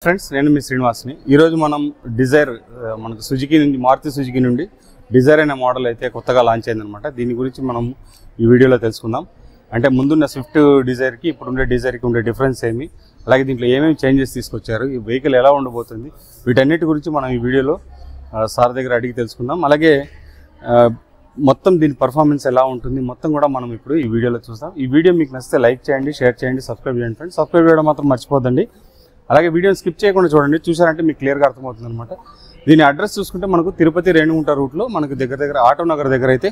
Friends నేను మీ శ్రీనివాస్ని ఈరోజు మనం డిజైర్ మనకు సుజుకి నుండి మారుతి సుజుకి నుండి డిజైర్ అనే మోడల్ అయితే కొత్తగా లాంచ్ అయిందనమాట. దీని గురించి మనం ఈ వీడియోలో తెలుసుకుందాం. అంటే ముందున్న స్విఫ్ట్ డిజైర్కి ఇప్పుడుండే డిజైర్కి ఉండే డిఫరెన్స్ ఏమి, అలాగే దీంట్లో ఏమేమి చేంజెస్ తీసుకొచ్చారు, ఈ వెహికల్ ఎలా ఉండబోతుంది, వీటన్నిటి గురించి మనం ఈ వీడియోలో సార్ దగ్గర అడిగి తెలుసుకుందాం. అలాగే మొత్తం దీని పర్ఫార్మెన్స్ ఎలా ఉంటుంది మొత్తం కూడా మనం ఇప్పుడు ఈ వీడియోలో చూస్తాం. ఈ వీడియో మీకు నచ్చితే లైక్ చేయండి, షేర్ చేయండి, సబ్స్క్రైబ్ చేయండి ఫ్రెండ్స్. సబ్స్క్రైబ్ చేయడం మాత్రం మర్చిపోద్దండి. అలాగే వీడియోని స్కిప్ చేయకుండా చూడండి, చూసారంటే మీకు క్లియర్గా అర్థమవుతుంది అనమాట. దీని అడ్రస్ చూసుకుంటే మనకు తిరుపతి రేణుగుంట రూట్లో మనకు దగ్గర ఆటో నగర్ దగ్గర అయితే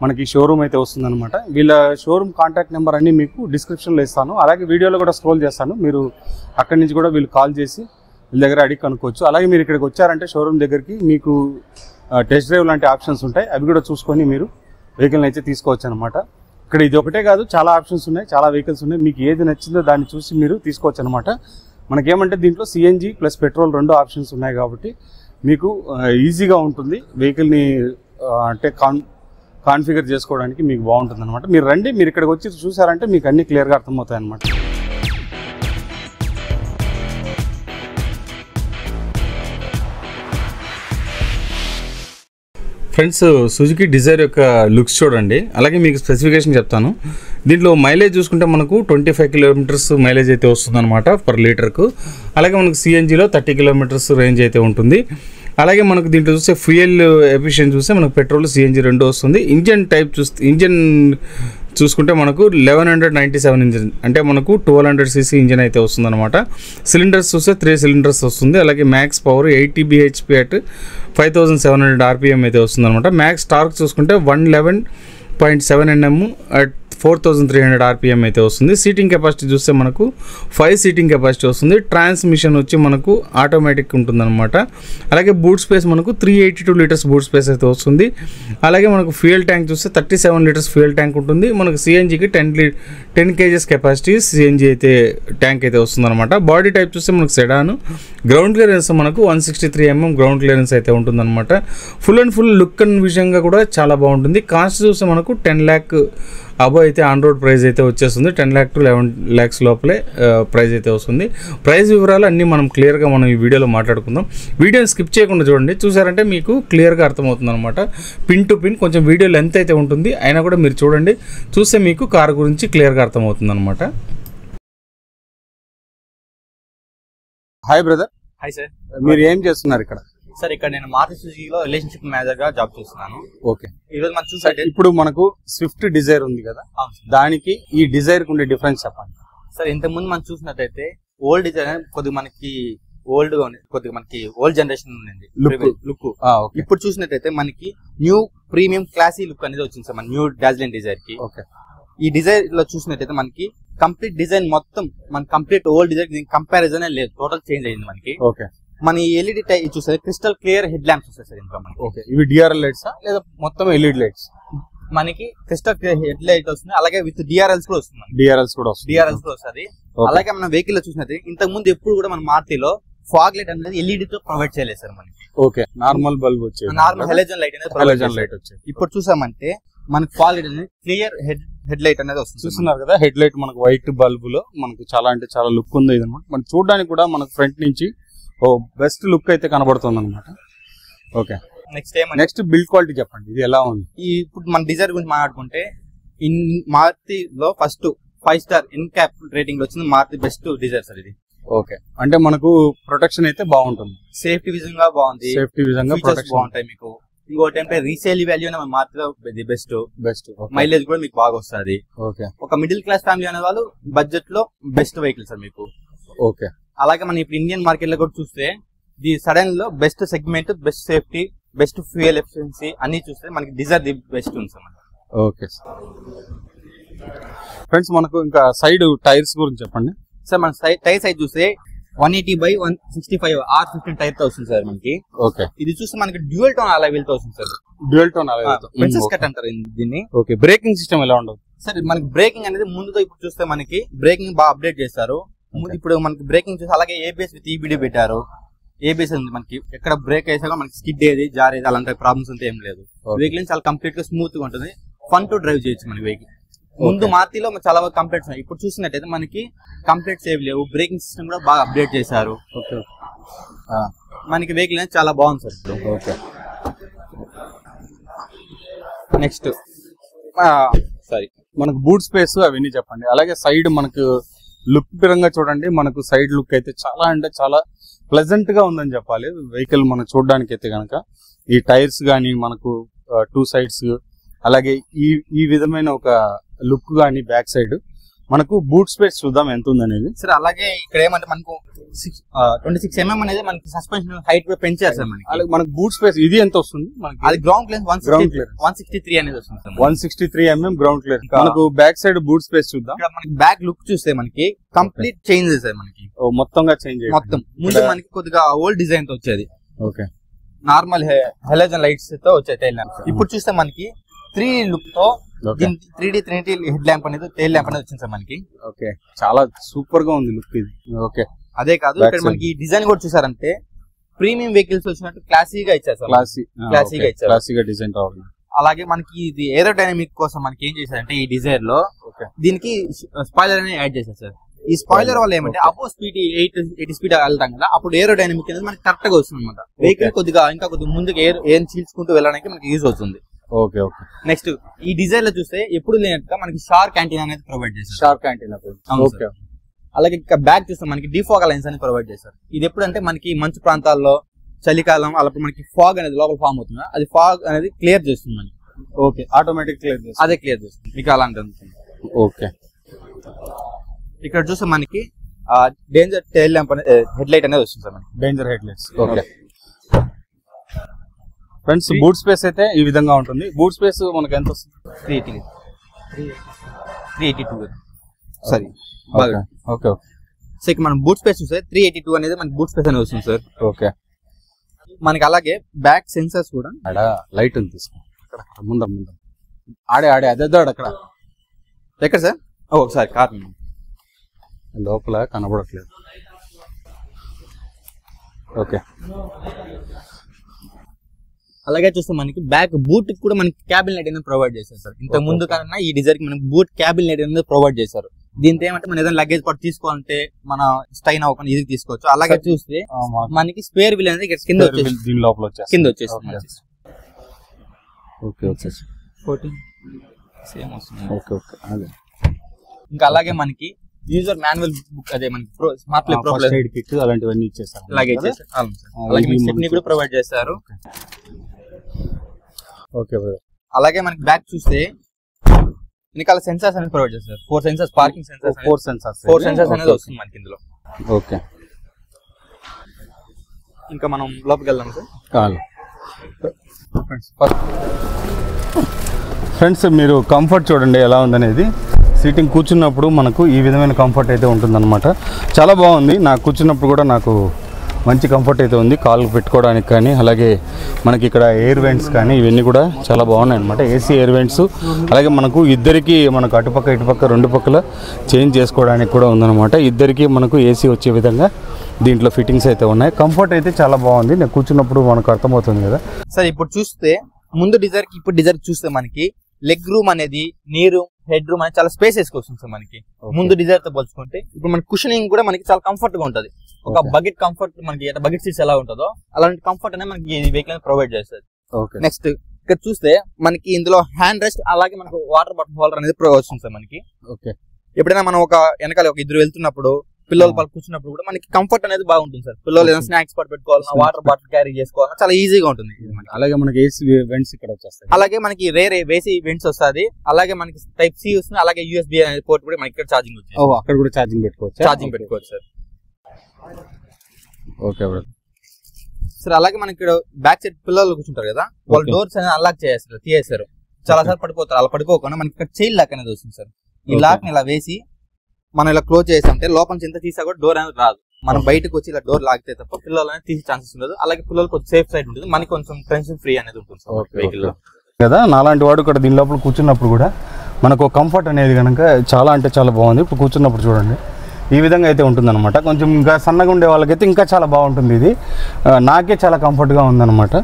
మనకి షోరూమ్ అయితే వస్తుందన్నమాట. వీళ్ళ షోరూమ్ కాంటాక్ట్ నెంబర్ అన్ని మీకు డిస్క్రిప్షన్లో ఇస్తాను, అలాగే వీడియోలో కూడా స్క్రోల్ చేస్తాను. మీరు అక్కడి నుంచి కూడా వీళ్ళు కాల్ చేసి వీళ్ళ దగ్గర అడిగి కనుక్కోవచ్చు. అలాగే మీరు ఇక్కడికి వచ్చారంటే షోరూమ్ దగ్గరికి మీకు టెస్ట్ డ్రైవ్ లాంటి ఆప్షన్స్ ఉంటాయి, అవి కూడా చూసుకొని మీరు వెహికల్ని అయితే తీసుకోవచ్చు అనమాట. ఇక్కడ ఇది ఒకటే కాదు, చాలా ఆప్షన్స్ ఉన్నాయి, చాలా వెహికల్స్ ఉన్నాయి. మీకు ఏది నచ్చిందో దాన్ని చూసి మీరు తీసుకోవచ్చు అనమాట. మనకేమంటే దీంట్లో సిఎన్జి ప్లస్ పెట్రోల్ రెండు ఆప్షన్స్ ఉన్నాయి కాబట్టి మీకు ఈజీగా ఉంటుంది వెహికల్ని అంటే కాన్ఫిగర్ చేసుకోవడానికి మీకు బాగుంటుంది అనమాట. మీరు రండి, మీరు ఇక్కడికి వచ్చి చూసారంటే మీకు అన్నీ క్లియర్గా అర్థమవుతాయి అనమాట. ఫ్రెండ్స్, సుజుకి డిజైర్ యొక్క లుక్స్ చూడండి, అలాగే మీకు స్పెసిఫికేషన్ చెప్తాను. దీంట్లో మైలేజ్ చూసుకుంటే మనకు 25 కిలోమీటర్స్ మైలేజ్ అయితే వస్తుందన్నమాట పర్ లీటర్కు. అలాగే మనకు సిఎన్జిలో 30 కిలోమీటర్స్ రేంజ్ అయితే ఉంటుంది. అలాగే మనకు దీంట్లో చూస్తే ఫ్యూయల్ ఎఫిషియన్సీ చూస్తే మనకు పెట్రోల్ సిఎన్జి రెండు వస్తుంది. ఇంజన్ టైప్ ఇంజన్ చూసుకుంటే మనకు 1197 ఇంజన్, అంటే మనకు 1200 cc ఇంజన్ అయితే వస్తుంది అనమాట. సిలిండర్స్ చూస్తే 3 సిలిండర్స్ వస్తుంది. అలాగే max power 80 bhp at 5700 rpm అయితే వస్తుంది అనమాట. మ్యాక్స్ టార్క్ చూసుకుంటే 111.7 Nm అట్ 4300 rpm అయితే వస్తుంది. సీటింగ్ కెపాసిటీ చూస్తే మనకు 5 సీటింగ్ కెపాసిటీ వస్తుంది. ట్రాన్స్మిషన్ వచ్చి మనకు ఆటోమేటిక్ ఉంటుందన్నమాట. అలాగే బూట్ స్పేస్ మనకు 382 లీటర్స్ బూట్ స్పేస్ అయితే వస్తుంది. అలాగే మనకు ఫ్యూయల్ ట్యాంక్ చూస్తే 37 లీటర్స్ ఫ్యూయల్ ట్యాంక్ ఉంటుంది. మనకు సిఎన్జికి 10 kgs కెపాసిటీ సిఎన్జి అయితే ట్యాంక్ అయితే వస్తుందన్నమాట. బాడీ టైప్ చూస్తే మనకు సెడాను. గ్రౌండ్ క్లియరెన్స్ మనకు 163 mm గ్రౌండ్ క్లియరెన్స్ అయితే ఉంటుందన్నమాట. Full and full look and విషయంగా కూడా చాలా బాగుంటుంది. కాస్ట్ చూస్తే మనకు 10 lakh అబో అయితే ఆన్ రోడ్ ప్రైస్ అయితే వచ్చేస్తుంది. 10 lakh to 11 lakhs లోపలే ప్రైస్ అయితే వస్తుంది. ప్రైస్ వివరాలు అన్నీ మనం క్లియర్గా మనం ఈ వీడియోలో మాట్లాడుకుందాం. వీడియోని స్కిప్ చేయకుండా చూడండి, చూసారంటే మీకు క్లియర్గా అర్థమవుతుంది అనమాట. పిన్ టు పిన్ కొంచెం వీడియో లెంత్ అయితే ఉంటుంది, అయినా కూడా మీరు చూడండి, చూస్తే మీకు కార్ గురించి క్లియర్గా అర్థమవుతుంది అనమాట. Hi brother. Hi sir. మీరు ఏం చేస్తున్నారు ఇక్కడ? సార్ ఇక్కడ నేను మారుతి సుజుకిలో రిలేషన్షిప్ మేనేజర్ గా జాబ్ చేస్తున్నాను. ఓకే. ఈ రోజు మనం చూసారు ఇప్పుడు మనకు స్విఫ్ట్ డిజైర్ ఉంది కదా, దానికి ఈ డిజైర్ కు ఉండే డిఫరెన్స్ చెప్పండి సార్. ఇంతకు ముందు మనం చూసినట్టయితే ఓల్డ్ డిజైర్ కొద్దిగా మనకి ఓల్డ్ గా ఉంది, కొద్దిగా మనకి ఓల్డ్ జనరేషన్ ఉంది లుక్. ఇప్పుడు చూసినట్టయితే మనకి న్యూ ప్రీమియం క్లాసీ లుక్ అనేది వచ్చింది సార్ మన న్యూ డాజ్లిన్ డిజైర్ కి. ఓకే. ఈ డిజైర్ లో చూసినట్టయితే మనకి కంప్లీట్ డిజైన్ మొత్తం మన కంప్లీట్ ఓల్డ్ డిజైర్ కంపారిజన్ లేదు, టోటల్ చేంజ్ అయింది మనకి. ఓకే. మన ఎల్ఈడి టైప్ చూస్తే క్రిస్టల్ క్లియర్ హెడ్ ల్యాంప్స్ వస్తాయి సార్ ఇంట్లో మనకి. ఓకే. ఇవి డిఆర్ఎల్ లైట్స్ లేదా మొత్తం ఎల్ఈడి లైట్స్? మనకి క్రిస్టల్ క్లియర్ హెడ్ లైట్ వస్తుంది, అలాగే విత్ డిఆర్ఎల్స్ కూడా వస్తుంది. డిఆర్ఎల్స్ కూడా వస్తుంది. అలాగే మన వెహికల్ లో చూసినట్టు ఇంతకు ముందు ఎప్పుడు కూడా మన మారుతిలో ఫాగ్ లైట్ అనేది ఎల్ఈడి తో ప్రొవైడ్ చేయలేదు సార్ మనకి. ఓకే. నార్మల్ బల్బ్ వచ్చేది, నార్మల్ హెలోజన్ లైట్ అనేది ఇప్పుడు చూసామంటే మనకి ఫాగ్ లైట్ అనేది క్లియర్ హెడ్ లైట్ అనేది వస్తుంది. చూస్తున్నారు కదా, హెడ్ లైట్ మనకు వైట్ బల్బ్ లో మనకు చాలా అంటే చాలా లుక్ ఉంది అనమాట. మనం చూడడానికి కూడా మనకు ఫ్రంట్ నుంచి బెస్ట్ లుక్ అయితే కనబడుతుంది అనమాట. ఓకే. నెక్స్ట్ బిల్డ్ క్వాలిటీ చెప్పండి, ఇది ఎలా ఉంది? ఇప్పుడు మన డిజైర్ గురించి మాట్లాడుకుంటే మారుతిలో first 5 star NCAP rating వచ్చింది మారుతి బెస్ట్ డిజైర్ సార్ ఇది. ఓకే. అంటే మనకు ప్రొటెక్షన్ అయితే బాగుంటుంది, సేఫ్టీ విజంగా బాగుంది, సేఫ్టీ విజంగా బాగుంటాయి మీకు. ఇంకోటి అంటే రీసేల్ వాల్యూ మన మారుతిలో బెస్ట్ మైలేజ్ కూడా మీకు బాగా వస్తుంది. ఓకే. ఒక మిడిల్ క్లాస్ ఫ్యామిలీ అనే వాళ్ళు బడ్జెట్ లో బెస్ట్ వెహికల్ సార్ మీకు. ఓకే. అలాగే మనం ఇప్పుడు ఇండియన్ మార్కెట్ లో కూడా చూస్తే ది సడన్ లో best segment, best safety, best fuel efficiency అన్ని చూస్తే మనకి డిజైర్ ది బెస్ట్ ఉంది సార్. ఓకే ఫ్రెండ్స్, మనకు ఇంకా సైడ్ టైర్స్ గురించి చెప్పండి సార్. మన టైర్ సైజ్ చూస్తే 180/165 R15 టైర్ తో వస్తుంది సార్ మనకి. ఓకే. ఇది చూస్తే మనకి డ్యూయల్ టోన్ అలైవిల్ తో వస్తుంది sir. Dual tone princess cut అంటారు దీన్ని. ఓకే. బ్రేకింగ్ సిస్టమ్ ఎలా ఉండదు సార్? మనకి బ్రేకింగ్ అనేది ముందుతో ఇప్పుడు చూస్తే మనకి బ్రేకింగ్ బాగా అప్డేట్ చేస్తారు. ఇప్పుడు మనకి బ్రేకింగ్ చూసి అలాగే ఏబిఎస్ విత్ ఈబిడి పెట్టారు. ఏబిఎస్ ఉంది మనకి, ఎక్కడ బ్రేక్ వేసాక మనకి స్కిడ్ ఏది జారేది అలాంటి ప్రాబ్లమ్స్ అంతా ఏం లేదు. వెహికల్ చాలా కంప్లీట్ గా స్మూత్ గా ఉంటుంది, ఫన్ టు డ్రైవ్ చేయొచ్చు మన వెహికల్. ముందు మారుతిలో చాలా కంప్లీట్స్ ఉన్నాయి. ఇప్పుడు చూసినట్టయితే మనకి కంప్లీట్స్ ఏవి లేవు. బ్రేకింగ్ సిస్టమ్ కూడా బాగా అప్డేట్ చేశారు. మనకి వెహికల్ అనేది చాలా బాగుంది సార్ ఇప్పుడు. ఓకే, నెక్స్ట్ సారీ మనకు బూట్ స్పేస్ అవన్నీ చెప్పండి. అలాగే సైడ్ మనకు లుక్ పరంగా చూడండి, మనకు సైడ్ లుక్ అయితే చాలా అంటే చాలా ప్లెజెంట్ గా ఉందని చెప్పాలి వెహికల్ మనం చూడడానికి అయితే కనుక. ఈ టైర్స్ కానీ మనకు 2 sides, అలాగే ఈ విధమైన ఒక లుక్ కానీ బ్యాక్ సైడ్. మనకు బూట్ స్పేస్ చూద్దాం ఎంత ఉందనేది సార్. అలాగే ఇక్కడ ఏమంటే మనకు 26 mm అనేది మనకి సస్పెన్షన్ హైట్ కూడా పెంచారు సార్. అలాగే మనకు బూట్ స్పేస్ ఇది ఎంత వస్తుంది మనకి? అది గ్రౌండ్ క్లియరెన్స్ 163 అనేది వస్తుంది సార్. 163 mm ground clearance. మనకు బ్యాక్ సైడ్ బూట్ స్పేస్ చూద్దాం. ఇక్కడ మనకి బ్యాక్ లుక్ చూస్తే మనకి కంప్లీట్ చేంజ్ సార్. మనకి మొత్తంగా చేంజ్ మొత్తం. ముందు మనకి కొద్దిగా ఓల్డ్ డిజైన్ తో వచ్చేది. ఓకే, నార్మల్ హెలోజన్ లైట్స్ తో వచ్చే టైల్ ల్యాంప్. ఇప్పుడు చూస్తే మనకి 3D లుక్ తో 3D హెడ్ ల్యాంప్ అనేది టైల్ ల్యాంప్ అనేది వచ్చింది సార్ మనకి. ఓకే, చాలా సూపర్ గా ఉంది లుక్ ఇది. ఓకే, అదే కాదు ఇక్కడ మనకి డిజైన్ కూడా చూసారంటే ప్రీమియం వెహికల్స్ వచ్చినట్టు క్లాసీగా ఇచ్చారు సార్. క్లాసీగా ఇచ్చారు, క్లాసీగా డిజైన్ రావాలి. అలాగే మనకి ఇది ఏరోడైనమిక్ కోసం మనకి ఏం చేశారంటే ఈ డిజైర్ లో దీనికి స్పాయిలర్ అనేది యాడ్ చేశారు సార్. ఈ స్పాయిలర్ వల్ల ఏమంటే అబో స్పీడ్ 80 స్పీడ్ వెళ్తాం కదా, అప్పుడు ఏరోడైనమిక్ అనేది మనకి కరెక్ట్ గా వస్తుంది అనమాట. వెహికల్ కొద్దిగా ఇంకా కొద్దిగా ముందుకు ఎయిర్ చీల్చుకుంటూ వెళ్ళడానికి మనకి యూజ్ అవుతుంది. Okay okay. నెక్స్ట్ ఈ డిజైన్ లో చూస్తే ఎప్పుడు లేనట్టుగా మనకి షార్క్ యాంటీనా అనేది ప్రొవైడ్ చేశారు. Shark antenna. ఓకే. అలాగే ఇంకా బ్యాక్ చూస్తే మనకి డిఫాగ్ లైన్స్ అని ప్రొవైడ్ చేశారు. ఇది ఎప్పుడంటే మనకి మంచు ప్రాంతాల్లో చలికాలం అలాప్పుడు మనకి ఫాగ్ అనేది లోపల ఫామ్ అవుతుంది, అది ఫాగ్ అనేది క్లియర్ చేస్తుంది మనకి. ఓకే, ఆటోమేటిక్ క్లియర్ చేస్తుంది. అదే క్లియర్ చేస్తుంది మీకు అలాంటి ఉంటుంది. ఓకే, ఇక్కడ చూస్తే మనకి danger tail lamp head light అనేది వస్తుంది సార్ మనకి. Danger head lights. Okay friends, boot space అయితే ఈ విధంగా ఉంటుంది. బూట్ స్పేస్ మనకి ఎంత వస్తుంది? 382 సారీ. Okay okay. సో ఇక్కడ మనం బూట్ స్పేస్ చూస్తే 382 అనేది మనకి బూట్ స్పేస్ అనేది వస్తుంది సార్. ఓకే, మనకి అలాగే బ్యాక్ సెన్సర్స్ కూడా లైట్ ఉంది తీసుకో. ముందర ఆడే అదే అక్కడ ఎక్కడ సార్? ఒకసారి కార్ లోపల కనబడట్లేదు. ఓకే, అలాగే చూస్తే మనకి బ్యాక్ బూట్ కూడా మనకి క్యాబిన్ లైట్ అనేది ప్రొవైడ్ చేశారు సార్. ఇంత ముందు కన్నా ఈ డిజైన్ కి మనకి బూట్ క్యాబిన్ లైట్ అనేది ప్రొవైడ్ చేశారు. దీంతో ఏమంటే మనం ఏదైనా లగేజ్ పాటు తీసుకోవాలంటే మన స్టైన్ అవ్వకుండా ఇది తీసుకోవచ్చు. అలాగే చూస్తే మనకి స్పేర్ వీల్ అనేది కింద వచ్చేస్తుంది. ఓకే ఓకే 14 సేమ్ వస్తుంది. Okay okay. అదే ఇంకా అలాగే మనకి యూజర్ మాన్యువల్ బుక్ అదే మనకి smart play pro side kit అలాంటివన్నీ ఇచ్చేస్తారు. అలాగే మనకి కూడా ప్రొవైడ్ చేస్తారు. ఓకే, అలాగే మనకి బ్యాక్ చూస్తే వెనకాల సెన్సార్స్ అనేది ప్రొవైడ్ చేస్తారు. 4 సెన్సార్స్, పార్కింగ్ సెన్సార్స్, 4 సెన్సార్స్ అనేది వస్తుంది మనకి ఇందులో. ఓకే, ఇంకా మనం లోపలికి వెళ్దాం సార్. ఫ్రెండ్స్, మీరు కంఫర్ట్ చూడండి ఎలా ఉందనేది. సీటింగ్ కూర్చున్నప్పుడు మనకు ఈ విధమైన కంఫర్ట్ అయితే ఉంటుందన్నమాట. చాలా బాగుంది. నాకు కూర్చున్నప్పుడు కూడా నాకు మంచి కంఫర్ట్ అయితే ఉంది, కాళ్ళు పెట్టుకోవడానికి కానీ. అలాగే మనకి ఇక్కడ ఎయిర్ వెంట్స్ కానీ ఇవన్నీ కూడా చాలా బాగున్నాయి అనమాట. AC air vents. అలాగే మనకు ఇద్దరికి మనకు అటుపక్క ఇటుపక్క 2 పక్కల చేంజ్ చేసుకోవడానికి కూడా ఉందన్నమాట. ఇద్దరికి మనకు ఏసీ వచ్చే విధంగా దీంట్లో ఫిట్టింగ్స్ అయితే ఉన్నాయి. కంఫర్ట్ అయితే చాలా బాగుంది. నేను కూర్చున్నప్పుడు మనకు అర్థమవుతుంది కదా సార్. ఇప్పుడు చూస్తే ముందు డిజైర్ కి ఇప్పుడు డిజైర్ చూస్తే మనకి లెగ్ రూమ్ అనేది, నీ రూమ్, హెడ్ రూమ్ అనేది చాలా స్పేసెస్ వస్తుంది సార్ మనకి. ముందు డిజైర్ తో పోల్చుకుంటే ఇప్పుడు మన కుషనింగ్ కూడా మనకి చాలా కంఫర్ట్ గా ఉంటుంది. ఒక బకెట్ కంఫర్ట్ మనకి బకెట్ సీట్స్ ఎలా ఉంటుందో అలాంటి కంఫర్ట్ అనేది మనకి ఈ వెహికల్ ప్రొవైడ్ చేస్తుంది. నెక్స్ట్ ఇక్కడ చూస్తే మనకి ఇందులో హ్యాండ్ రెస్ట్ అలాగే మనకు వాటర్ బాటిల్ హోల్డర్ అనేది వస్తుంది సార్ మనకి. ఓకే, ఎప్పుడైనా మనం ఒక వెనకాల ఒక ఇద్దరు వెళ్తున్నప్పుడు పిల్లలు పాలు కూర్చున్నప్పుడు కూడా మనకి కంఫర్ట్ అనేది బాగుంటుంది సార్. పిల్లలు ఏదైనా స్నాక్స్ పాటు పెట్టుకోవాలన్నా, వాటర్ బాటిల్ క్యారీ చేసుకోవాలన్నా చాలా ఈజీగా ఉంటుంది. అలాగే మనకి ఏసీ వెంట్స్ ఇక్కడ వచ్చేస్తాయి. అలాగే మనకి వేరే ఏసీ వెంట్స్ వస్తుంది. అలాగే మనకి టైప్ సి వస్తుంది. అలాగే యూఎస్బి అనే పోర్ట్ కూడా మనకి ఇక్కడ ఛార్జింగ్ వచ్చేది. అక్కడ కూడా ఛార్జింగ్ పెట్టుకోవచ్చు సార్. ఓకే సార్, అలాగే మనకి ఇక్కడ బ్యాక్ సైడ్ పిల్లలు కూర్చుంటారు కదా, వాళ్ళు డోర్స్ అనేది అన్లాక్ చేస్తారు, తీయేస్తారు. చాలా సార్లు పడిపోతారు. అలా పడిపోకుండా మనకి ఇక్కడ చైన్ లాక్ అనేది వస్తుంది సార్. ఈ లాక్ ని ఇలా వేసి మనం ఇలా క్లోజ్ చేసామంటే లోపల నుంచి ఎంత తీసా కూడా డోర్ అనేది రాదు. మనం బయటకు వచ్చి ఇలా డోర్ లాగితే తప్ప పిల్లలు అనేది తీసే ఛాన్సెస్ ఉండదు. అలాగే పిల్లలు కొంచెం సేఫ్ సైడ్ ఉంటుంది, మనకి కొంచెం టెన్షన్ ఫ్రీ అనేది ఉంటుంది వెహికల్ లో కదా. నాలాంటి వాడు ఇక్కడ దీని లోపల కూర్చున్నప్పుడు కూడా మనకు కంఫర్ట్ అనేది కనుక చాలా అంటే చాలా బాగుంది. ఇప్పుడు కూర్చున్నప్పుడు చూడండి ఈ విధంగా అయితే ఉంటుందన్నమాట. కొంచెం ఇంకా సన్నగా ఉండే వాళ్ళకైతే ఇంకా చాలా బాగుంటుంది. ఇది నాకే చాలా కంఫర్ట్గా ఉందన్నమాట.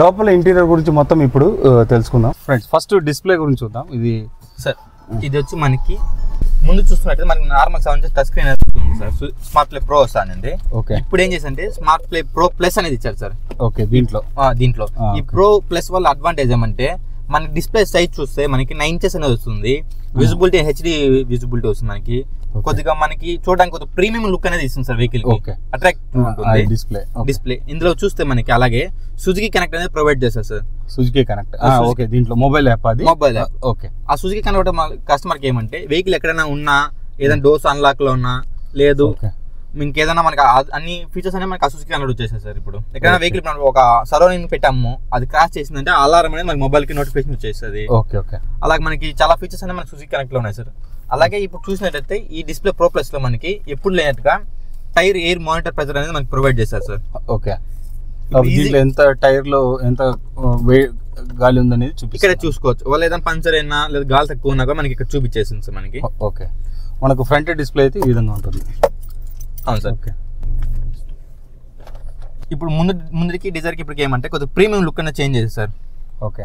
లోపల ఇంటీరియర్ గురించి మొత్తం ఇప్పుడు తెలుసుకుందాం ఫ్రెండ్స్. ఫస్ట్ డిస్ప్లే గురించి చూద్దాం. ఇది సార్ ఇది వచ్చి మనకి ముందు చూస్తున్నట్టు మనకి నార్మల్ 7 ఇంచెస్ టచ్ స్క్రీన్ వస్తుంది సార్. స్మార్ట్ ప్లే ప్రో వస్తానండి. ఇప్పుడు ఏం చేసంటే స్మార్ట్ ప్లే ప్రో ప్లస్ అనేది ఇచ్చారు సార్. ఓకే, దీంట్లో ఈ ప్రో ప్లస్ వల్ల అడ్వాంటేజ్ ఏమంటే మనకి డిస్ప్లే సైజ్ చూస్తే మనకి 9 ఇంచెస్ అనేది వస్తుంది. విజిబిలిటీ హెచ్డి విజిబిలిటీ వస్తుంది మనకి. కొద్దిగా మనకి చూడడానికి కొద్దిగా ప్రీమియం లుక్ అనేది ఇస్తుంది సార్ వెహికల్ కి. అట్రాక్టివ్ ఉంటుంది డిస్ప్లే. ఇందులో చూస్తే మనకి అలాగే సుజుకి కనెక్ట్ అనేది ప్రొవైడ్ చేస్తారు సార్. సుజుకి కనెక్ట్ ఓకే, దీంట్లో మొబైల్ యాప్ అది. Mobile app okay. ఆ సుజుకి కనెక్ట్ కస్టమర్ కి ఏమంటే వెహికల్ ఎక్కడైనా ఉన్నా, ఏదైనా డోర్స్ అన్లాక్ లో ఉన్నా, లేదు ఇంకేదైనా మనకి అన్ని ఫీచర్స్ అనేవి మనకి సుజుకి కనెక్ట్ వచ్చేసాయి సార్. ఇప్పుడు ఎక్కడైనా వెహికల్ ఒక సరౌండింగ్ పెట్టాము, అది క్రాష్ చేసిందంటే అలారం అనేది మనకి మొబైల్ కి నోటిఫికేషన్ వచ్చేస్తుంది. అలాగే మనకి చాలా ఫీచర్స్ అనేవి మనకి సుజుకి కనెక్ట్ లో ఉన్నాయి సార్. అలాగే ఇప్పుడు చూసినట్టయితే ఈ డిస్ప్లే ప్రో ప్లస్ లో మనకి ఎప్పుడు లేనట్టుగా టైర్ ఎయిర్ మానిటర్ ప్రెజర్ అనేది మనకి ప్రొవైడ్ చేస్తారు సార్. ఓకే, ఎంత టైర్ లో ఎంత గాలి ఉందనేది ఇక్కడ చూసుకోవచ్చు. వాళ్ళు ఏదైనా పంచర్ అయినా లేదా గాలి తక్కువ ఉన్నా కూడా మనకి ఇక్కడ చూపించేసింది సార్ మనకి. ఓకే, మనకు ఫ్రంట్ డిస్ప్లే అయితే ఈ విధంగా ఉంటుంది. అవును సార్. ఓకే, ఇప్పుడు ముందుకి డిజైర్కి ఇప్పటికి ఏమంటే కొద్దిగా ప్రీమియం లుక్ అనేది చేంజ్ చేశారు సార్. ఓకే,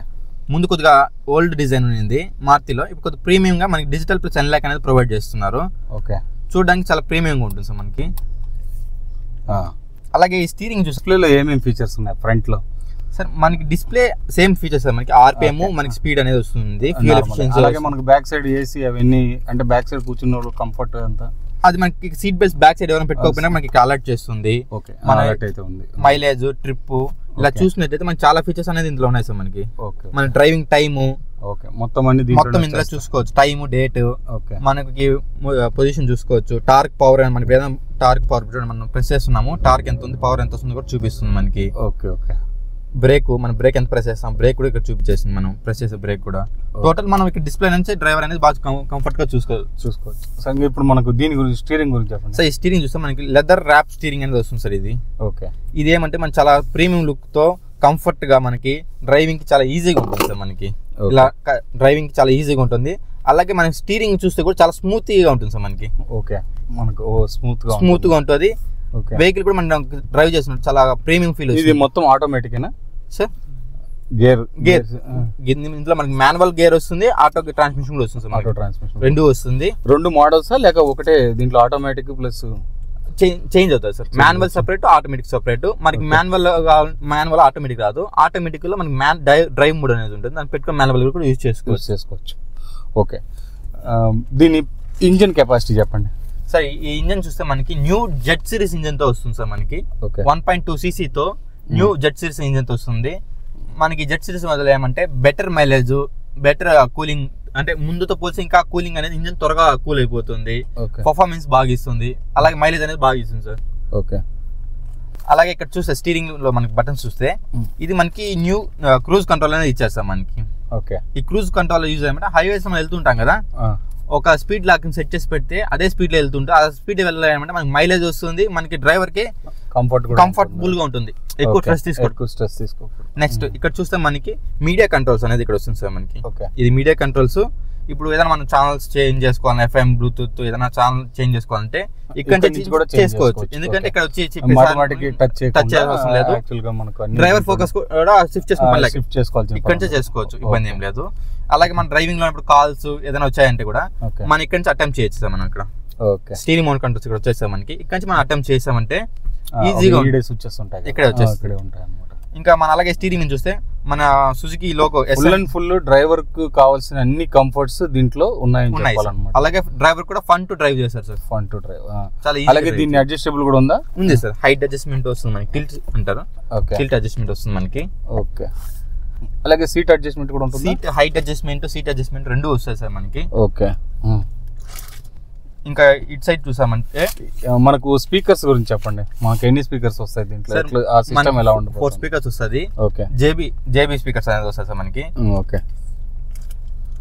ముందు కొద్దిగా ఓల్డ్ డిజైన్ ఉంది మారుతిలో, ఇప్పుడు కొద్దిగా ప్రీమియం గా మనకి డిజిటల్ ప్లస్ అన్లాక్ అనేది ప్రొవైడ్ చేస్తున్నారు. ఓకే, చూడడానికి చాలా ప్రీమియంగా ఉంటుంది సార్ మనకి. అలాగే ఈ స్టీరింగ్ డిస్ప్లేలో ఏమేమి ఫీచర్స్ ఉన్నాయి ఫ్రంట్ లో సార్? మనకి డిస్ప్లే సేమ్ ఫీచర్స్ సార్. మనకి ఆర్పిఎం, మనకి స్పీడ్ అనేది వస్తుంది, ఫ్యూయల్ ఎఫిషియన్సీ. అలాగే మనకి బ్యాక్ సైడ్ ఏసీ అవన్నీ, అంటే బ్యాక్ సైడ్ కూర్చున్న వాళ్ళు కంఫర్ట్ అంతా అది మనకి సీట్ బెల్ట్స్ బ్యాక్ సైడ్ ఎవరైనా పెట్టుకోకపోయినా మనకి అలర్ట్ చేస్తుంది. మైలేజ్, ట్రిప్ ఇలా చూసినట్టయితే మనకి చాలా ఫీచర్స్ అనేది ఇందులో ఉన్నాయి సార్ మనకి. మన డ్రైవింగ్ టైము మొత్తం ఇందులో చూసుకోవచ్చు. టైము, డేట్, మనకి పొజిషన్ చూసుకోవచ్చు. టార్క్ పవర్, మనకి ఏదైనా టార్క్ పవర్ మనం ప్రెస్ చేస్తున్నాము, టార్క్ ఎంత ఉంది, పవర్ ఎంత వస్తుంది కూడా చూపిస్తుంది మనకి. బ్రేక్, మనం బ్రేక్ ఎంత ప్రెస్ చేస్తాం, బ్రేక్ కూడా ఇక్కడ చూపించేస్తుంది. మనం ప్రెస్ చేసే బ్రేక్ కూడా టోటల్ మనం ఇక్కడ డిస్ప్లే నుంచి డ్రైవర్ అనేది బాగా కంఫర్ట్ గా చూసుకోవచ్చు. సార్ ఇప్పుడు మనకు దీని గురించి స్టీరింగ్ గురించి చెప్పండి సార్. ఈ స్టీరింగ్ చూస్తే మనకి లెదర్ ర్యాప్ స్టీరింగ్ అనేది వస్తుంది సార్ ఇది. ఓకే, ఇది ఏమంటే మన చాలా ప్రీమియం లుక్ తో కంఫర్ట్ గా మనకి డ్రైవింగ్ కి చాలా ఈజీగా ఉంటుంది సార్ మనకి. ఇలా డ్రైవింగ్ కి చాలా ఈజీగా ఉంటుంది. అలాగే మనకి స్టీరింగ్ చూస్తే కూడా చాలా స్మూత్ గా ఉంటుంది సార్ మనకి. ఓకే, మనకు స్మూత్ గా ఉంటుంది. వెహికల్ కూడా మనం డ్రైవ్ చేస్తున్నట్టు చాలా ప్రీమియం ఫీల్ వస్తుంది. ఇది మొత్తం ఆటోమేటిక్ సార్? గేర్ ఇందులో మనకి మాన్యువల్ గేర్ వస్తుంది, ఆటో ట్రాన్స్మిషన్ కూడా వస్తుంది సార్. ఆటో ట్రాన్స్మిషన్ రెండు వస్తుంది. రెండు మోడల్స్ లేక ఒకటే దీంట్లో ఆటోమేటిక్ ప్లస్ చేంజ్ అవుతుంది sir. Manual separate, automatic separate. మనకి మాన్యువల్ ఆటోమేటిక్ రాదు. ఆటోమేటిక్ లో మనకి డ్రైవ్ మోడ్ అనేది ఉంటుంది, దాన్ని పెట్టుకుని మాన్యువల్ కూడా యూజ్ చేసుకోవచ్చు. ఓకే, దీని ఇంజిన్ కెపాసిటీ చెప్పండి సార్. ఈ ఇంజిన్ చూస్తే మనకి న్యూ జెడ్ సిరీస్ ఇంజిన్ తో వస్తుంది సార్ మనకి. 1.2 cc తో న్యూ జెడ్ సిరీస్ ఇంజిన్ తో వస్తుంది మనకి. జెడ్ సిరీస్ మొదలు ఏమంటే బెటర్ మైలేజ్, బెటర్ కూలింగ్, అంటే ముందుతో పోల్చి ఇంకా కూలింగ్ అనేది ఇంజిన్ త్వరగా కూల్ అయిపోతుంది. పర్ఫార్మెన్స్ బాగా ఇస్తుంది, అలాగే మైలేజ్ అనేది బాగా ఇస్తుంది సార్. ఓకే, అలాగే ఇక్కడ చూస్తే స్టీరింగ్ లో మనకి బటన్స్ చూస్తే ఇది మనకి న్యూ క్రూజ్ కంట్రోల్ అనేది ఇచ్చారు సార్ మనకి. ఓకే, ఈ క్రూజ్ కంట్రోల్ యూజ్ అయ్యమంటే హైవేస్ మనం వెళ్తుంటాం కదా, ఒక స్పీడ్ లాక్ సెట్ చేసి పెడితే అదే స్పీడ్ లో వెళ్తుంటే ఆ స్పీడ్ వెళ్ళాలంటే మనకి మైలేజ్ వస్తుంది, మనకి డ్రైవర్ కి కంఫర్టబుల్ గా ఉంటుంది, ఎక్కువ స్ట్రెస్ తీసుకో. నెక్స్ట్ ఇక్కడ చూస్తే మనకి మీడియా కంట్రోల్స్ అనేది ఇక్కడ వస్తుంది సార్ మనకి. ఇది మీడియా కంట్రోల్స్. ఇప్పుడు ఏదైనా మనం ఛానల్స్ చేంజ్ చేసుకోవాలి, ఎఫ్ఎం, బ్లూటూత్ ఏదైనా ఛానల్ చేంజ్ చేసుకోవాలంటే ఇక్కడ నుంచి కూడా చేసుకోవచ్చు. ఎందుకంటే ఇక్కడ వచ్చి టచ్ చేయాల్సిన లేదు. డ్రైవర్ ఫోకస్ కూడా షిఫ్ట్ చేసుకోవాలి, ఇక్కడ నుంచే చేసుకోవచ్చు, ఇబ్బంది ఏం లేదు. అలాగే మన డ్రైవింగ్ లో ఇప్పుడు కాల్స్ ఏదైనా వచ్చాయంటే కూడా మనం ఇక్కడ నుంచి అటెంప్ట్ చేయొచ్చు సార్. మనం ఇక్కడ స్టీరింగ్ మోడ్ కంట్రోల్స్ ఇక్కడ వచ్చేస్తాం మనకి. ఇక్కడ నుంచి మనం అటెంప్ట్ చేసామంటే ఈజీగా ఇక్కడ వచ్చేస్తాయి. ఇంకా మన అలాగే స్టీరింగ్ చూస్తే మన సుజుకి లోగో ఫుల్ డ్రైవర్ కు కావాల్సిన అన్ని కంఫర్ట్స్ దీంట్లో ఉన్నాయి. అలాగే డ్రైవర్ కూడా ఫన్ టు డ్రైవ్ చేస్తారు సార్. Fun to drive. అలాగే దీన్ని అడ్జస్టబుల్ కూడా ఉందా? ఉంది సార్. హైట్ అడ్జస్ట్మెంట్ వస్తుంది మనకి, టిల్ట్ అంటారు, టిల్ట్ అడ్జస్ట్మెంట్ వస్తుంది మనకి. ఓకే, అలాగే సీట్ అడ్జస్ట్మెంట్ కూడా ఉంటుంది. Seat height adjustment, seat adjustment రెండు వస్తాయి సార్ మనకి. ఓకే, ఇంకా ఇటు సైడ్ చూసామంటే మనకు స్పీకర్స్ గురించి చెప్పండి. మనకు ఎన్ని స్పీకర్స్ వస్తాయి దీంట్లో? ఆ సిస్టమ్ ఎలా ఉంటుంది? 4 స్పీకర్స్ వస్తుంది. ఓకే, జేబీ స్పీకర్స్ అనేది వస్తాయి సార్ మనకి. ఓకే,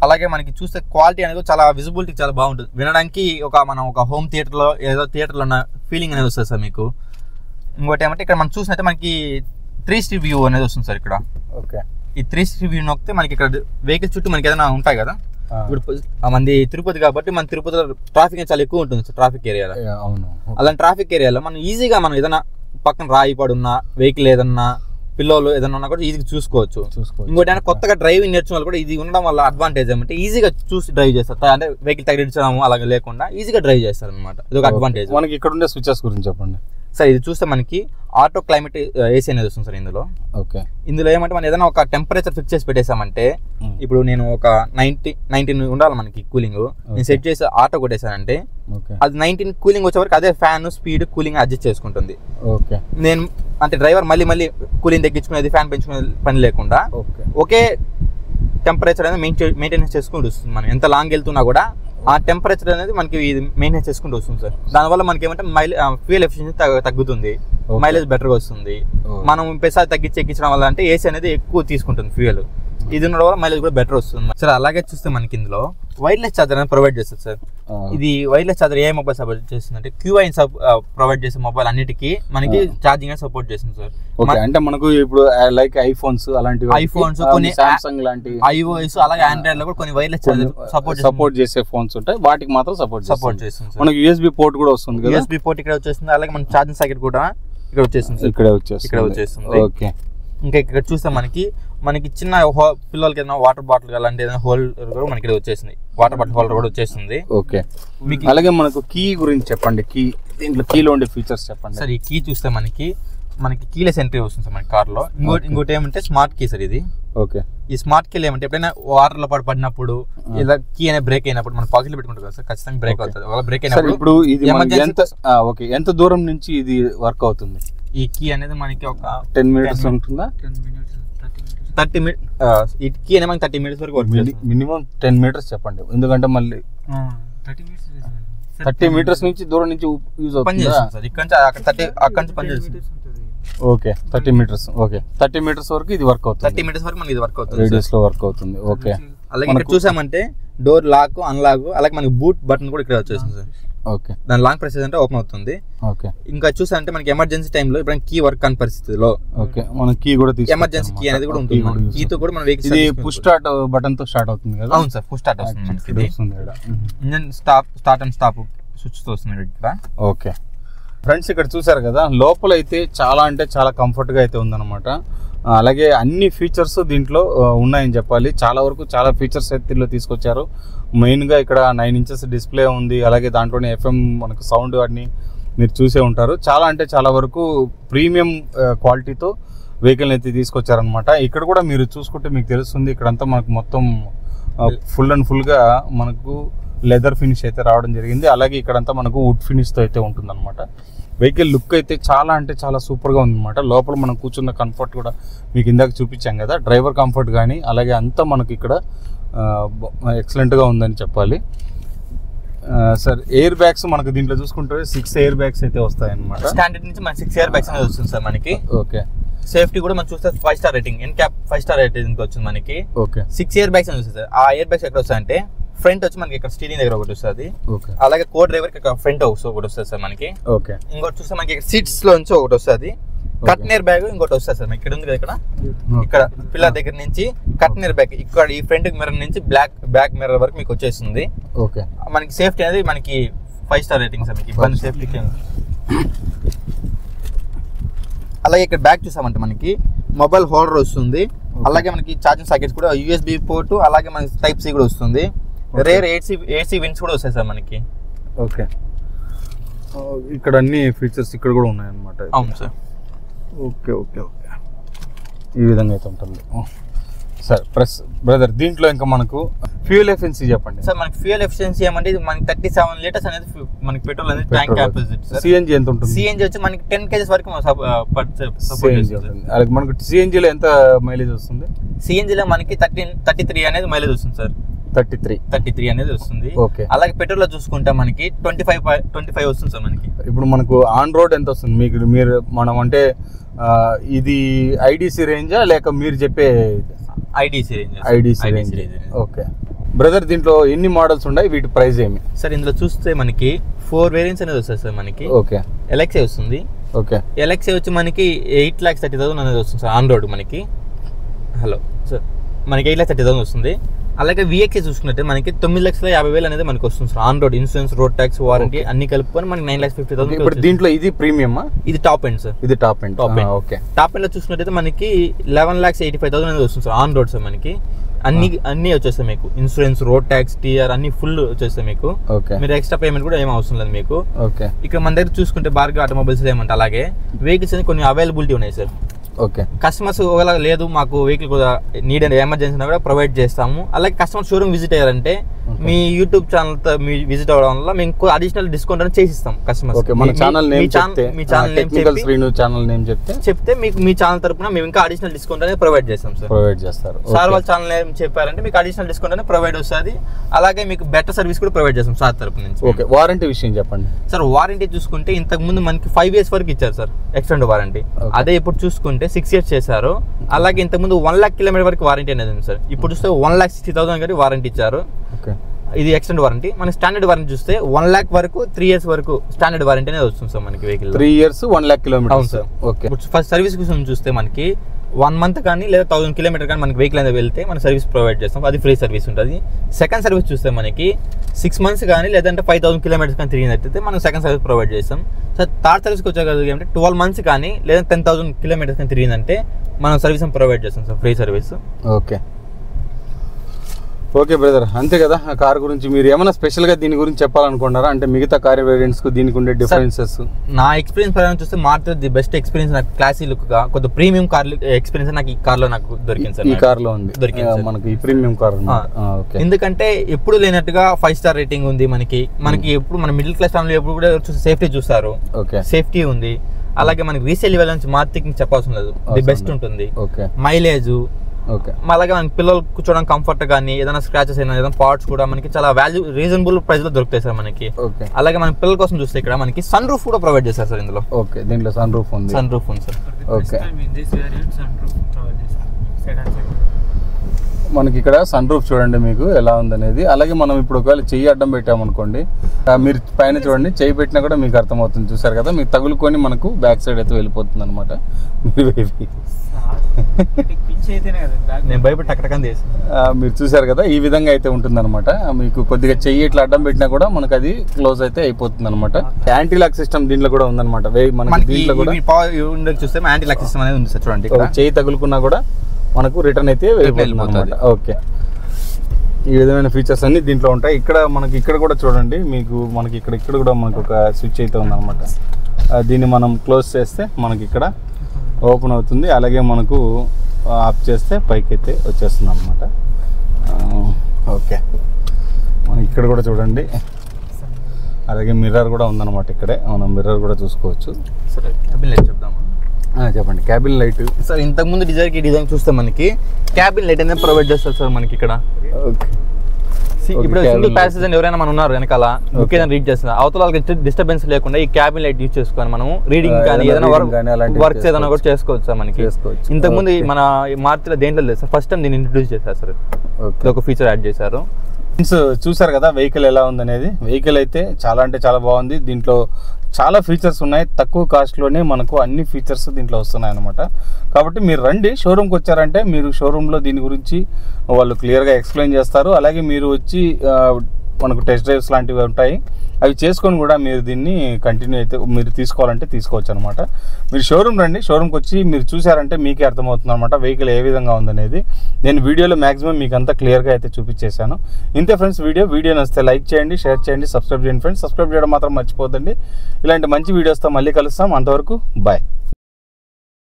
అలాగే మనకి చూస్తే క్వాలిటీ అనేది చాలా విజిబిలిటీ చాలా బాగుంటుంది. వినడానికి మనం ఒక హోమ్ థియేటర్ లో ఏదో థియేటర్ లో ఉన్న ఫీలింగ్ అనేది వస్తుంది సార్ మీకు. ఇంకోటి ఏమంటే ఇక్కడ మనం చూసినట్టే మనకి 360 వ్యూ అనేది వస్తుంది సార్ ఇక్కడ. ఓకే, ఈ 360 వ్యూ నొక్కితే మనకి ఇక్కడ వెహికల్ చుట్టూ మనకి ఏదైనా ఉంటాయి కదా. ఇప్పుడు మంది తిరుపతి కాబట్టి మన తిరుపతిలో ట్రాఫిక్ చాలా ఎక్కువ ఉంటుంది సార్, ట్రాఫిక్ ఏరియాలో. అలాంటి ట్రాఫిక్ ఏరియాలో మనం ఈజీగా మనం ఏదైనా పక్కన రాయి పడున్నా, వెహికల్ ఏదన్నా పిల్లలు ఏదైనా ఉన్నా కూడా ఈజీగా చూసుకోవచ్చు. ఇంకోటి అంటే కొత్తగా డ్రైవింగ్ నేర్చుకున్న వాళ్ళు కూడా ఇది ఉండడం వల్ల అడ్వాంటేజ్ ఏమంటే ఈజీగా చూసి డ్రైవ్ చేస్తారు. అంటే వెహికల్ తగిలించడం అలాగే లేకుండా ఈజీగా డ్రైవ్ చేస్తారు అనమాట. ఇది ఒక అడ్వాంటేజ్. మనకి ఇక్కడ ఉండే స్విచెస్ గురించి చెప్పండి సార్. ఇది చూస్తే మనకి ఆటో క్లైమేట్ ఏసీ అనేది వస్తుంది సార్ ఇందులో. ఓకే. ఇందులో ఏమంటే మనం ఏదైనా ఒక టెంపరేచర్ ఫిక్స్ చేసి పెట్టేసామంటే ఇప్పుడు నేను ఒక 19 ఉండాలి మనకి కూలింగ్, నేను సెట్ చేసి ఆటో కొట్టేసానంటే అది 19 కూలింగ్ వచ్చే వరకు అదే ఫ్యాన్ స్పీడ్ కూలింగ్ అడ్జస్ట్ చేసుకుంటుంది. ఓకే. నేను అంటే డ్రైవర్ మళ్ళీ కూలింగ్ తగ్గించుకునేది ఫ్యాన్ పెంచుకునే పని లేకుండా ఒకే టెంపరేచర్ అనేది మెయింటెనెన్స్ చేసుకుంటూ వస్తుంది. మనం ఎంత లాంగ్ వెళ్తున్నా కూడా ఆ టెంపరేచర్ అనేది మనకి మెయింటైన్ చేసుకుంటూ వస్తుంది సార్. దానివల్ల మనకి ఏమంటే ఫ్యూయల్ ఎఫిషియన్సీ తగ్గుతుంది, మైలేజ్ బెటర్గా వస్తుంది. మనం పెసారి తగ్గించి ఎక్కించడం వల్ల అంటే ఏసీ అనేది ఎక్కువ తీసుకుంటుంది ఫ్యూయల్. ఇది ఉండడం వల్ల మైలేజ్ కూడా బెటర్ వస్తుంది సార్. అలాగే చూస్తే మనకి ఇందులో వైర్లెస్ ఛార్జర్ అనేది ప్రొవైడ్ చేస్తుంది సార్. ఇది వైర్లెస్ ఛార్జర్ ఏ మొబైల్ సపోర్ట్ చేస్తుంది అంటే QI ప్రొవైడ్ చేసే మొబైల్ అన్నిటికీ మనకి ఛార్జింగ్ అనేది సపోర్ట్ చేస్తుంది సార్. అంటే మనకు ఇప్పుడు లైక్ ఐఫోన్స్ అలాంటివి, ఐఫోన్స్ కొన్ని సామ్సంగ్ లాంటి iOS అలాగే ఆండ్రాయిడ్ లో కూడా కొన్ని వైర్లెస్ ఛార్జర్ సపోర్ట్ చేసే ఫోన్స్ ఉంటాయి, వాటికి మాత్రం సపోర్ట్ చేస్తుంది. మనకి USB పోర్ట్ కూడా వస్తుంది కదా, USB పోర్ట్ ఇక్కడ వచ్చేస్తుంది. అలాగే మన ఛార్జింగ్ సాకెట్ కూడా ఇక్కడ వచ్చేస్తుంది, ఇక్కడ వచ్చేస్తుంది. ఓకే. ఇంకా ఇక్కడ చూస్తే మనకి చిన్న పిల్లలకి ఏదైనా వాటర్ బాటిల్ అలాంటి ఏదైనా హోల్డర్ కూడా మనకి ఇక్కడ వచ్చేసింది, వాటర్ బాటిల్ హోల్డర్ కూడా వచ్చేస్తుంది. ఓకే. అలాగే మనకు కీ గురించి చెప్పండి. దీంట్లో కీలో ఉండే ఫీచర్స్ చెప్పండి సార్. ఈ కీ చూస్తే మనకి కీలెస్ ఎంట్రీ వస్తుంది సార్ మన కార్ లో. ఇంకోటి ఏమంటే స్మార్ట్ కీ సార్ ఇది. ఓకే. ఈ స్మార్ట్ కీలు ఏమంటే ఎప్పుడైనా వాటర్ లో పడినప్పుడు ఇలా కీ అనేది బ్రేక్ అయినప్పుడు మనం పాకెట్ లో పెట్టుకుంటాం కదా సార్, ఖచ్చితంగా బ్రేక్ అవుతుంది. అలా బ్రేక్ అయినప్పుడు ఇప్పుడు ఇది ఎంత దూరం నుంచి ఇది వర్క్ అవుతుంది? ఈ కీ అనేది మనకి ఒక 10 minutes ఉంటుందా? 30 minutes. ఈ కీ అనేది మనకి 30 minutes వరకు వర్క్ చేస్తుంది. మినిమం 10 meters చెప్పండి, ఎందుకంటే మళ్ళీ 30 meters నుంచి దూరం నుంచి యూజ్ అవుతుంది సార్. ఇక్కడ నుంచి అక్కడ నుంచి పని చేస్తుంది. ఓకే. 30 meters. ఓకే. 30 meters వరకు ఇది వర్క్ అవుతుంది. 30 minutes వరకు మనకి ఇది వర్క్ అవుతుంది, రేడియస్ లో వర్క్ అవుతుంది. ఓకే. అలాగే ఇక్కడ చూసామంటే డోర్ లాక్ అన్లాక్, అలాగే మనకి బూట్ బటన్ కూడా ఇక్కడ వచ్చేసింది సార్. ఓకే. దాని లాంగ్ ప్రెస్ అంటే ఓపెన్ అవుతుంది. ఓకే. ఇంకా చూసామంటే మనకి ఎమర్జెన్సీ టైంలో ఇప్పుడు కీ వర్క్ కాని పరిస్థితిలో ఓకే మనం కీ కూడా ఎమర్జెన్సీ కీ అనేది కూడా ఉంటుంది. కీతో కూడా మన వెహికల్ ఇది పుష్ స్టార్ట్ బటన్ తో స్టార్ట్ అవుతుంది కదా? అవును సార్, పుష్ స్టార్ట్ వస్తుంది మనకి. ఇది engine start and stop switch తో వస్తుంది ఇక్కడ. ఓకే ఫ్రెండ్స్, ఇక్కడ చూసారు కదా, లోపల అయితే చాలా అంటే చాలా కంఫర్ట్గా అయితే ఉందన్నమాట. అలాగే అన్ని ఫీచర్స్ దీంట్లో ఉన్నాయని చెప్పాలి. చాలా వరకు చాలా ఫీచర్స్ అయితే దీంట్లో తీసుకొచ్చారు. మెయిన్గా ఇక్కడ 9 inches డిస్ప్లే ఉంది. అలాగే దాంట్లోనే FM మనకు సౌండ్ అన్ని మీరు చూసే ఉంటారు. చాలా అంటే చాలా వరకు ప్రీమియం క్వాలిటీతో వెహికల్ని అయితే తీసుకొచ్చారనమాట. ఇక్కడ కూడా మీరు చూసుకుంటే మీకు తెలుస్తుంది, ఇక్కడంతా మనకు మొత్తం ఫుల్ అండ్ ఫుల్గా మనకు లెదర్ ఫినిష్ అయితే రావడం జరిగింది. అలాగే ఇక్కడంతా మనకు వుడ్ ఫినిష్తో అయితే ఉంటుందన్నమాట. వెహికల్ లుక్ అయితే చాలా అంటే చాలా సూపర్గా ఉందన్నమాట. లోపల మనం కూర్చున్న కంఫర్ట్ కూడా మీకు ఇందాక చూపించాం కదా, డ్రైవర్ కంఫర్ట్ కానీ అలాగే అంతా మనకి ఇక్కడ ఎక్సలెంట్గా ఉందని చెప్పాలి. సార్ ఎయిర్ బ్యాగ్స్ మనకు దీంట్లో చూసుకుంటే 6 ఎయిర్ బ్యాగ్స్ అయితే వస్తాయన్నమాట. స్టాండర్డ్ నుంచి మన 6 ఎయిర్ బ్యాగ్స్ అనేది వస్తుంది సార్ మనకి. ఓకే. సేఫ్టీ కూడా మనం చూస్తే 5 star rating, NCAP 5 star rating వచ్చింది మనకి. ఓకే. 6 ఎయిర్ బ్యాగ్స్ అని వస్తుంది సార్. ఆ ఎయిర్ బ్యాగ్స్ ఎక్కడ వస్తాయంటే ఫ్రంట్ వచ్చి మనకి ఇక్కడ స్టీరింగ్ దగ్గర ఒకటి వస్తుంది. అలాగే కో డ్రైవర్ కి ఫ్రంట్ ఒకటి వస్తుంది సార్ మనకి. ఓకే. ఇంకోటి చూస్తే మనకి సీట్స్ లో నుంచి ఒకటి వస్తుంది. కట్నర్ బ్యాగ్ ఇంకోటి వస్తుంది సార్. ఇక్కడ ఉంది కదా, ఇక్కడ పిల్లర్ దగ్గర నుంచి కట్నర్ బ్యాగ్, ఇక్కడ ఈ ఫ్రంట్ మిర్రర్ నుంచి బ్యాక్ మిర్రర్ వరకు మీకు వచ్చేస్తుంది. ఓకే. మనకి సేఫ్టీ అనేది మనకి 5 star రేటింగ్ సార్. మీకు ఇబ్బంది సేఫ్టీకి. అలాగే ఇక్కడ బ్యాక్ చూసామంటే మనకి మొబైల్ హోల్డర్ వస్తుంది. అలాగే మనకి ఛార్జింగ్ సాకెట్స్ కూడా USB పోర్టు, అలాగే మనకి Type-C కూడా వస్తుంది. రేర్ AC విన్స్ కూడా వస్తాయి సార్ మనకి. ఓకే. ఇక్కడ అన్ని ఫీచర్స్ ఇక్కడ కూడా ఉన్నాయన్నమాట. అవును సార్. ఓకే ఓకే ఓకే ఈ విధంగా అయితే ఉంటుంది. సార్ ప్రెస్ బ్రదర్, దీంట్లో ఇంకా మనకు ఫ్యూయల్ ఎఫిషియన్సీ చెప్పండి సార్. మనకి ఫ్యూయల్ ఎఫిషియన్సీ ఏమంటే ఇది మనకి 37 liters అనేది మనకి పెట్రోల్ అనేది ట్యాంక్ కెపాసిటీ సార్. CNG ఎంత ఉంటుంది? CNG వచ్చి మనకి 10 kgs వరకు సపోర్ట్ చేస్తుంది. అలాగే మనకు CNG లో ఎంత మైలేజ్ వస్తుంది? CNG లో మనకి 33 అనేది మైలేజ్ వస్తుంది సార్. 33 అనేది వస్తుంది. ఓకే. అలాగే పెట్రోల్ లో చూసుకుంటే మనకి 25 వస్తుంది సార్ మనకి. ఇప్పుడు మనకు ఆన్ రోడ్ ఎంత వస్తుంది మీకు? మీరు మనం అంటే ఇది IDC రేంజా లేక మీరు చెప్పే IDC రేంజ్. ఓకే బ్రదర్, దీంట్లో ఎన్ని మోడల్స్ ఉన్నాయి, వీటి ప్రైస్ ఏమి సార్? ఇందులో చూస్తే మనకి 4 వేరియంట్స్ అనేది వస్తాయి సార్ మనకి. ఓకే. LXA వస్తుంది. ఓకే. LXA వచ్చి మనకి 8,30,000 అనేది వస్తుంది సార్ ఆన్ రోడ్ మనకి. హలో సార్, మనకి 8,30,000 వస్తుంది. అలాగే విఎక్సీ చూసుకున్నట్టే మనకి 9,50,000 అనేది మనకి వస్తుంది sir. On road insurance, road tax, warranty అన్ని కలుపుకొని మనకి 9,50,000. ఇప్పుడు దీంట్లో ఇది ప్రీమియం, ఇది టాప్ ఎండ్ సార్. ఇది top end. Okay. Top end లో చూసుకున్నట్టయితే మనకి 11,85,000 అనేది వస్తుంది సార్. ఆన్ రోడ్ సార్ మనకి అన్ని వచ్చేస్తాయి మీకు. ఇన్సూరెన్స్, రోడ్ ట్యాక్స్, టీఆర్ అన్ని ఫుల్ వచ్చేస్తాయి మీకు. మీరు ఎక్స్ట్రా పేమెంట్ కూడా ఏం అవసరం లేదు మీకు. ఇక్కడ మన దగ్గర చూసుకుంటే భార్గవి ఆటోమొబైల్స్ ఏమంటే అలాగే వెహికల్స్ అని కొన్ని అవైలబిలిటీ ఉన్నాయి సార్. కస్టమర్స్ ఒకవేళ లేదు మాకు వెహికల్ కూడా నీడ్ అండ్ ఎమర్జెన్సీ కూడా ప్రొవైడ్ చేస్తాము. అలాగే కస్టమర్ షోరూమ్ విజిట్ అయ్యారంటే మీ యూట్యూబ్ ఛానల్ తో మీ విజిట్ అవ్వడం వల్ల మేము అడిషనల్ డిస్కౌంట్ అనేది చేసిస్తాం కస్టమర్స్. చెప్తే మీకు మీ ఛానల్ తరపున మేము ఇంకా అడిషనల్ డిస్కౌంట్ అనేది ప్రొవైడ్ చేస్తాం సార్. సార్ వాళ్ళ ఛానల్ ఏం చెప్పారంటే మీకు అడిషనల్ డిస్కౌంట్ అనేది ప్రొవైడ్ వస్తుంది. అలాగే మీకు బెటర్ సర్వీస్ కూడా ప్రొవైడ్ చేస్తాం సార్ తరపు నుంచి. వారంటీ విషయం చెప్పండి సార్. వారంటీ చూసుకుంటే ఇంతకు ముందు మనకి 5 years వరకు ఇచ్చారు సార్ ఎక్స్టెండ్ వారంటీ. అదే ఇప్పుడు చూసుకుంటే 6 years చేశారు. అలాగే ఇంతకుముందు 1 lakh kilometer వరకు వారంటీ అనేది ఉంది సార్. ఇప్పుడు చూస్తే 1,60,000 వరకు వారంటీ ఇచ్చారు. ఇది ఎక్స్టెండ్ వారంటీ. మన స్టాండర్డ్ వారంటీ చూస్తే 1 lakh వరకు 3 years వరకు స్టాండర్డ్ వారంటీ అనేది వస్తుంది సార్ మనకి వెహికల్. 3 years 1 lakh kilometers. అవును సార్. ఫస్ట్ సర్వీస్ కోసం చూస్తే మనకి 1 month కానీ లేదా 1000 kilometers కానీ మనకి వెహికల్ అనేది వెళ్తే మన సర్వీస్ ప్రొవైడ్ చేస్తాం. అది ఫ్రీ సర్వీస్ ఉంటుంది. సెకండ్ సర్వీస్ చూస్తే మనకి 6 months కానీ లేదంటే 5,000 kilometers కానీ తిరిగినట్టయితే మనం సెకండ్ సర్వీస్ ప్రొవైడ్ చేస్తాం సార్. థర్డ్ సర్వీస్కి వచ్చేది 12 months కానీ లేదా 10,000 kilometers కానీ తిరిగిందంటే మనం సర్వీస్ ప్రొవైడ్ చేస్తాం sir, free service. Okay brother, అంతే కదా. ఆ కార్ గురించి మీరు ఏమైనా స్పెషల్ గా దీని గురించి చెప్పాలనుకున్నారా? అంటే మిగతా కార్ వేరియంట్స్ కు దీనికి ఉండే డిఫరెన్సెస్. నా ఎక్స్పీరియన్స్ ప్రకారం చూస్తే మారుతి ది బెస్ట్ ఎక్స్పీరియన్స్ నాకు. క్లాసీ లుక్ గా కొంత ప్రీమియం కార్ ఎక్స్పీరియన్స్ నాకు ఈ కార్ లో నాకు దొరికింది సార్. ఈ కార్ లో ఉంది దొరికింది మనకి ఈ ప్రీమియం కార్. ఎందుకంటే ఎప్పుడు లేనట్టుగా 5 star రేటింగ్ ఉంది మనకి. ఎప్పుడు మన మిడిల్ క్లాస్ ఫ్యామిలీ ఎప్పుడు కూడా సేఫ్టీ చూస్తారు. సేఫ్టీ ఉంది. అలాగే మనకి రీసేల్ వాల్యూ నుంచి మారుతికి చెప్పాల్సిన లేదు, ది బెస్ట్ ఉంటుంది. మైలేజ్, అలాగే మనకి పిల్లలు కూర్చోవడం కంఫర్ట్ కానీ ఏదైనా స్క్రాచెస్ అయినా ఏదైనా పార్ట్స్ కూడా మనకి చాలా వాల్యూ రీజనబుల్ ప్రైస్ లో దొరుకుతాయి సార్ మనకి. అలాగే మన పిల్లల కోసం చూస్తే ఇక్కడ మనకి సన్ రూఫ్ కూడా ప్రొవైడ్ చేస్తారు సార్ ఇందులో. దీంట్లో సన్ రూఫ్ ఉంది. సార్ మనకి ఇక్కడ సన్ రూఫ్ చూడండి మీకు ఎలా ఉందనేది. అలాగే మనం ఇప్పుడు ఒకవేళ చెయ్యి అడ్డం పెట్టామనుకోండి, మీరు పైన చూడండి, చెయ్యి పెట్టినా కూడా మీకు అర్థమవుతుంది. చూసారు కదా, మీకు తగులుకొని మనకు బ్యాక్ సైడ్ అయితే వెళ్ళిపోతుంది అనమాట. మీరు చూసారు కదా, ఈ విధంగా అయితే ఉంటుంది అనమాట. మీకు కొద్దిగా చెయ్యి ఇట్లా అడ్డం పెట్టినా కూడా మనకు అది క్లోజ్ అయితే అయిపోతుంది అనమాట. యాంటీ లాక్ సిస్టమ్ దీంట్లో కూడా ఉందన్నమాట. మనకి దీంట్లో కూడా చూస్తే యాంటీ లాక్ సిస్టమ్ అనేది ఉంది సార్. చూడండి, చెయ్యి తగులుకున్నా కూడా మనకు రిటర్న్ అయితే వెళ్ళిపోతుంది. ఓకే, ఈ విధమైన ఫీచర్స్ అన్ని దీంట్లో ఉంటాయి. ఇక్కడ కూడా చూడండి, మీకు మనకి ఇక్కడ కూడా మనకు ఒక స్విచ్ అయితే ఉందన్నమాట. దీన్ని మనం క్లోజ్ చేస్తే మనకి ఇక్కడ ఓపెన్ అవుతుంది. అలాగే మనకు ఆఫ్ చేస్తే పైకి అయితే వచ్చేస్తుంది అనమాట. ఓకే, మనకి ఇక్కడ కూడా చూడండి. అలాగే మిర్రర్ కూడా ఉందన్నమాట. ఇక్కడే మనం మిర్రర్ కూడా చూసుకోవచ్చు. సరే, క్యాబిన్ లైట్ చెప్దామా? చెప్పండి. క్యాబిన్ లైట్ సార్, ఇంతకుముందు డిజైన్ చూస్తే మనకి క్యాబిన్ లైట్ అనేది ప్రొవైడ్ చేస్తారు సార్ మనకి ఇక్కడ. ఇప్పుడు సింగిల్ ప్యాసేజర్ ఎవరైనా మనం ఉన్నారు వెనకాల ఏదైనా రీడ్ చేస్తున్నా, అవతల వాళ్ళకి డిస్టర్బెన్స్ లేకుండా ఈ క్యాబిన్ లైట్ యూజ్ చేసుకొని మనం రీడింగ్ కానీ ఏదైనా వర్క్స్ ఏదైనా కూడా చేసుకోవచ్చు సార్ మనకి. ఇంతకుముందు మన మారుతిలో దేంట్లో లేదు సార్, ఫస్ట్ టైం దీన్ని ఇంట్రడ్యూస్ చేశారు సార్. ఒక ఫీచర్ యాడ్ చేశారు. చూసారు కదా వెహికల్ ఎలా ఉందనేది. వెహికల్ అయితే చాలా అంటే చాలా బాగుంది. దీంట్లో చాలా ఫీచర్స్ ఉన్నాయి. తక్కువ కాస్ట్లోనే మనకు అన్ని ఫీచర్స్ దీంట్లో వస్తున్నాయి అనమాట. కాబట్టి మీరు రండి, షోరూమ్కి వచ్చారంటే మీరు షోరూంలో దీని గురించి వాళ్ళు క్లియర్గా ఎక్స్ప్లెయిన్ చేస్తారు. అలాగే మీరు వచ్చి మనకు టెస్ట్ డ్రైవ్స్ లాంటివి ఉంటాయి, అవి చేసుకొని కూడా మీరు దీన్ని కంటిన్యూ అయితే మీరు తీసుకోవాలంటే తీసుకోవచ్చు అనమాట. మీరు షోరూమ్ రండి, షోరూమ్కి వచ్చి మీరు చూసారంటే మీకే అర్థమవుతుంది అనమాట వెహికల్ ఏ విధంగా ఉందనేది. నేను వీడియోలో మ్యాక్సిమం మీకు అంతా క్లియర్గా అయితే చూపించేశాను. ఇంతే ఫ్రెండ్స్, వీడియో నచ్చితే లైక్ చేయండి, షేర్ చేయండి, సబ్స్క్రైబ్ చేయండి ఫ్రెండ్స్. సబ్స్క్రైబ్ చేయడం మాత్రం మర్చిపోద్దండి. ఇలాంటి మంచి వీడియోస్తో మళ్ళీ కలుస్తాం. అంతవరకు బాయ్.